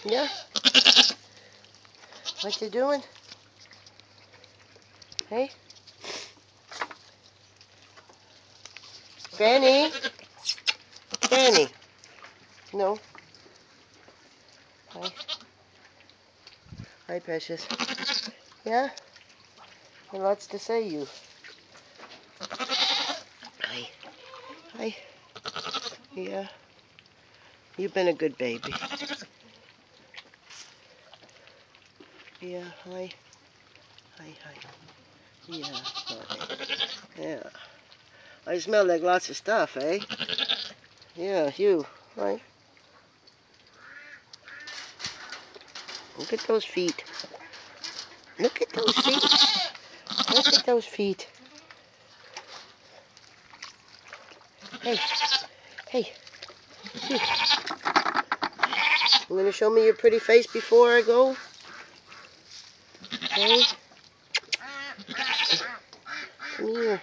Yeah? What you doing? Hey? Granny? Granny? No? Hi. Hi, precious. Yeah? Well, lots to say, you. Hi. Hi. Yeah. You've been a good baby. Yeah, hi. Hi, hi. Yeah, hi. Yeah. I smell like lots of stuff, eh? Yeah, you. Hi. Look at those feet. Look at those feet. Look at those feet. Hey. Hey. You. You gonna show me your pretty face before I go? Hey. Come here.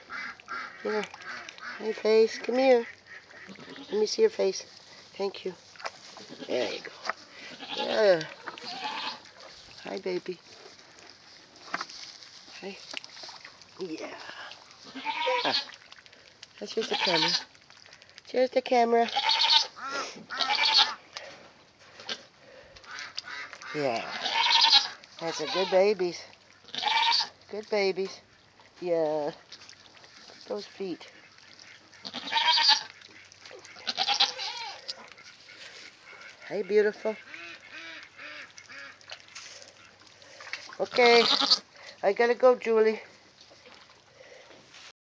Here. Hi, face. Come here. Let me see your face. Thank you. There you go. Yeah. Hi, baby. Hi. Yeah. Yeah. That's just the camera. Here's the camera. Yeah. That's a good babies. Good babies. Yeah. Those feet. Hey, beautiful. Okay. I gotta go, Julie.